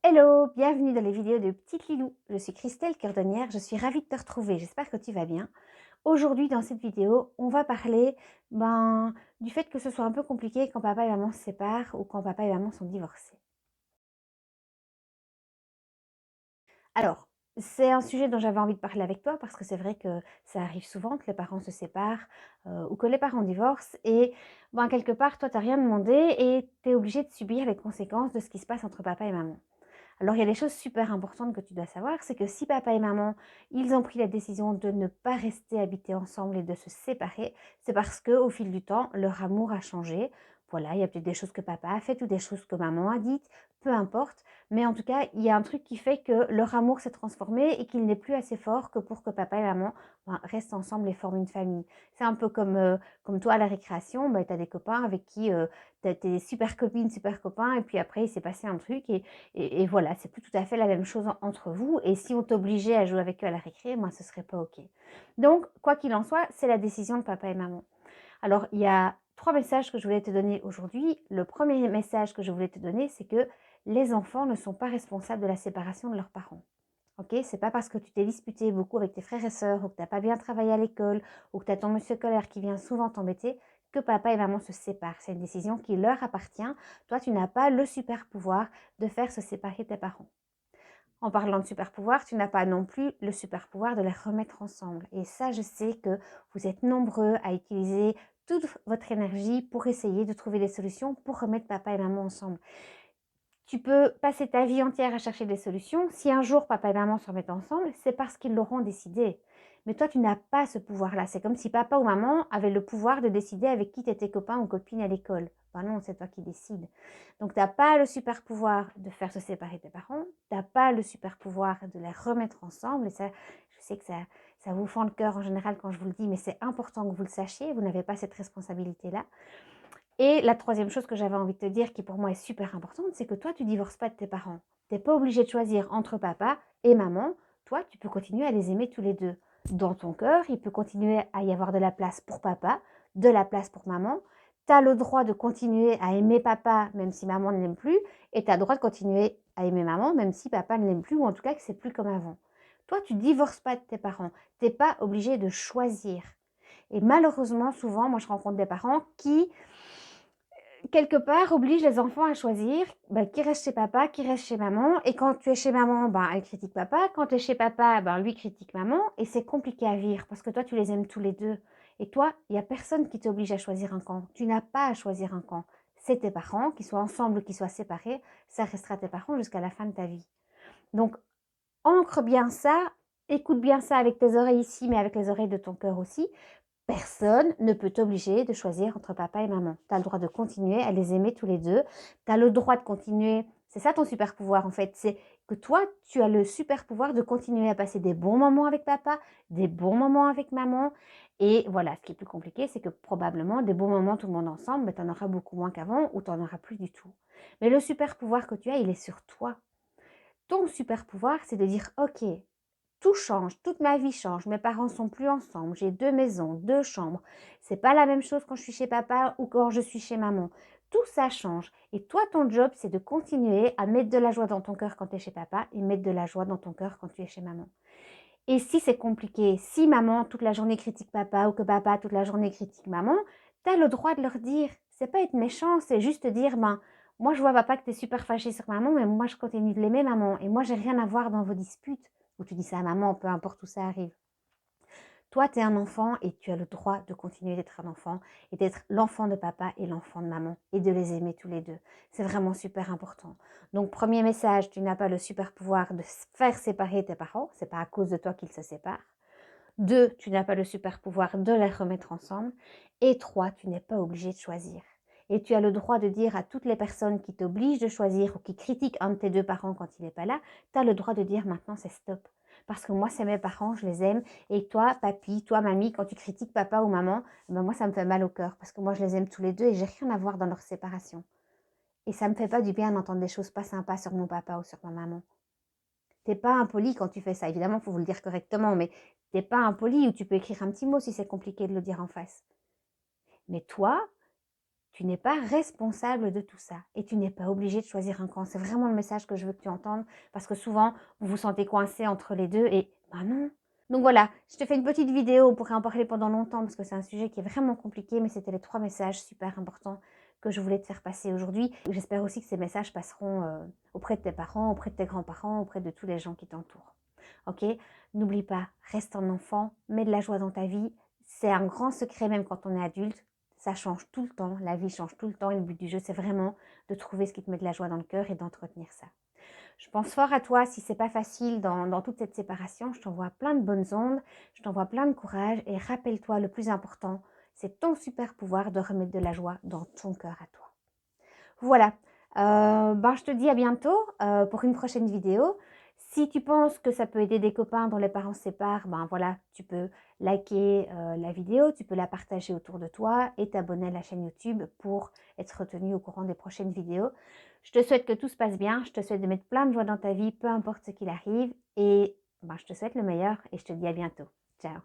Hello, bienvenue dans les vidéos de Petite Lilou. Je suis Christelle Cordonnière, je suis ravie de te retrouver, j'espère que tu vas bien. Aujourd'hui, dans cette vidéo, on va parler du fait que ce soit un peu compliqué quand papa et maman se séparent ou quand papa et maman sont divorcés. Alors, c'est un sujet dont j'avais envie de parler avec toi parce que c'est vrai que ça arrive souvent que les parents se séparent ou que les parents divorcent et quelque part, toi, tu n'as rien demandé et tu es obligé de subir les conséquences de ce qui se passe entre papa et maman. Alors, il y a des choses super importantes que tu dois savoir, c'est que si papa et maman, ils ont pris la décision de ne pas rester habiter ensemble et de se séparer, c'est parce que au fil du temps, leur amour a changé. Voilà, il y a peut-être des choses que papa a faites ou des choses que maman a dites, peu importe. Mais en tout cas, il y a un truc qui fait que leur amour s'est transformé et qu'il n'est plus assez fort que pour que papa et maman restent ensemble et forment une famille. C'est un peu comme toi à la récréation, tu as des copains avec qui tu as tes super copines, super copains, et puis après, il s'est passé un truc et voilà, c'est plus tout à fait la même chose entre vous. Et si on t'obligeait à jouer avec eux à la récré, moi, ce serait pas OK. Donc, quoi qu'il en soit, c'est la décision de papa et maman. Alors, il y a 3 messages que je voulais te donner aujourd'hui. Le premier message que je voulais te donner, c'est que les enfants ne sont pas responsables de la séparation de leurs parents. OK? C'est pas parce que tu t'es disputé beaucoup avec tes frères et sœurs, ou que tu n'as pas bien travaillé à l'école, ou que tu as ton monsieur scolaire qui vient souvent t'embêter, que papa et maman se séparent. C'est une décision qui leur appartient. Toi, tu n'as pas le super pouvoir de faire se séparer tes parents. En parlant de super pouvoir, tu n'as pas non plus le super pouvoir de les remettre ensemble. Et ça, je sais que vous êtes nombreux à utiliser toute votre énergie pour essayer de trouver des solutions pour remettre papa et maman ensemble. Tu peux passer ta vie entière à chercher des solutions. Si un jour papa et maman se remettent ensemble, c'est parce qu'ils l'auront décidé. Mais toi, tu n'as pas ce pouvoir-là. C'est comme si papa ou maman avaient le pouvoir de décider avec qui tu étais copain ou copine à l'école. Ben non, c'est toi qui décides. Donc, tu n'as pas le super pouvoir de faire se séparer tes parents. Tu n'as pas le super pouvoir de les remettre ensemble. Et ça, je sais que ça vous fend le cœur en général quand je vous le dis, mais c'est important que vous le sachiez. Vous n'avez pas cette responsabilité-là. Et la troisième chose que j'avais envie de te dire, qui pour moi est super importante, c'est que toi, tu divorces pas de tes parents. Tu n'es pas obligé de choisir entre papa et maman. Toi, tu peux continuer à les aimer tous les deux. Dans ton cœur, il peut continuer à y avoir de la place pour papa, de la place pour maman. Tu as le droit de continuer à aimer papa, même si maman ne l'aime plus. Et tu as le droit de continuer à aimer maman, même si papa ne l'aime plus, ou en tout cas que c'est plus comme avant. Toi, tu divorces pas de tes parents. Tu n'es pas obligé de choisir. Et malheureusement, souvent, moi, je rencontre des parents qui quelque part, oblige les enfants à choisir qui reste chez papa, qui reste chez maman. Et quand tu es chez maman, elle critique papa. Quand tu es chez papa, lui critique maman. Et c'est compliqué à vivre parce que toi, tu les aimes tous les deux. Et toi, il n'y a personne qui t'oblige à choisir un camp. Tu n'as pas à choisir un camp. C'est tes parents, qu'ils soient ensemble ou qu'ils soient séparés, ça restera tes parents jusqu'à la fin de ta vie. Donc, ancre bien ça, écoute bien ça avec tes oreilles ici, mais avec les oreilles de ton cœur aussi. Personne ne peut t'obliger de choisir entre papa et maman. Tu as le droit de continuer à les aimer tous les deux. Tu as le droit de continuer. C'est ça ton super pouvoir en fait. C'est que toi, tu as le super pouvoir de continuer à passer des bons moments avec papa, des bons moments avec maman. Et voilà, ce qui est plus compliqué, c'est que probablement des bons moments tout le monde ensemble, tu en auras beaucoup moins qu'avant ou tu n'en auras plus du tout. Mais le super pouvoir que tu as, il est sur toi. Ton super pouvoir, c'est de dire, ok, tout change, toute ma vie change, mes parents sont plus ensemble, j'ai 2 maisons, 2 chambres. C'est pas la même chose quand je suis chez papa ou quand je suis chez maman. Tout ça change. Et toi, ton job, c'est de continuer à mettre de la joie dans ton cœur quand tu es chez papa et mettre de la joie dans ton cœur quand tu es chez maman. Et si c'est compliqué, si maman toute la journée critique papa ou que papa toute la journée critique maman, tu as le droit de leur dire. C'est pas être méchant, c'est juste dire, moi je vois papa que tu es super fâché sur maman, mais moi je continue de l'aimer maman. Et moi j'ai rien à voir dans vos disputes. Ou tu dis ça à maman, peu importe où ça arrive. Toi, tu es un enfant et tu as le droit de continuer d'être un enfant et d'être l'enfant de papa et l'enfant de maman et de les aimer tous les deux. C'est vraiment super important. Donc, premier message, tu n'as pas le super pouvoir de faire séparer tes parents. C'est pas à cause de toi qu'ils se séparent. 2, tu n'as pas le super pouvoir de les remettre ensemble. Et 3, tu n'es pas obligé de choisir. Et tu as le droit de dire à toutes les personnes qui t'obligent de choisir ou qui critiquent un de tes deux parents quand il n'est pas là, tu as le droit de dire maintenant c'est stop. Parce que moi, c'est mes parents, je les aime. Et toi, papy, toi, mamie, quand tu critiques papa ou maman, moi, ça me fait mal au cœur. Parce que moi, je les aime tous les deux et j'ai rien à voir dans leur séparation. Et ça me fait pas du bien d'entendre des choses pas sympas sur mon papa ou sur ma maman. T'es pas impoli quand tu fais ça. Évidemment, il faut vous le dire correctement, mais t'es pas impoli ou tu peux écrire un petit mot si c'est compliqué de le dire en face. Mais toi, Tu n'es pas responsable de tout ça et tu n'es pas obligé de choisir un camp. C'est vraiment le message que je veux que tu entendes parce que souvent, vous vous sentez coincé entre les deux et ben non. Donc voilà, je te fais une petite vidéo, on pourrait en parler pendant longtemps parce que c'est un sujet qui est vraiment compliqué, mais c'était les 3 messages super importants que je voulais te faire passer aujourd'hui. J'espère aussi que ces messages passeront auprès de tes parents, auprès de tes grands-parents, auprès de tous les gens qui t'entourent. Ok? N'oublie pas, reste un enfant, mets de la joie dans ta vie. C'est un grand secret même quand on est adulte. Ça change tout le temps, la vie change tout le temps et le but du jeu, c'est vraiment de trouver ce qui te met de la joie dans le cœur et d'entretenir ça. Je pense fort à toi si c'est pas facile dans toute cette séparation. Je t'envoie plein de bonnes ondes, je t'envoie plein de courage et rappelle-toi, le plus important, c'est ton super pouvoir de remettre de la joie dans ton cœur à toi. Voilà, je te dis à bientôt pour une prochaine vidéo. Si tu penses que ça peut aider des copains dont les parents se séparent, voilà, tu peux liker la vidéo, tu peux la partager autour de toi et t'abonner à la chaîne YouTube pour être tenu au courant des prochaines vidéos. Je te souhaite que tout se passe bien, je te souhaite de mettre plein de joie dans ta vie, peu importe ce qu'il arrive et je te souhaite le meilleur et je te dis à bientôt. Ciao.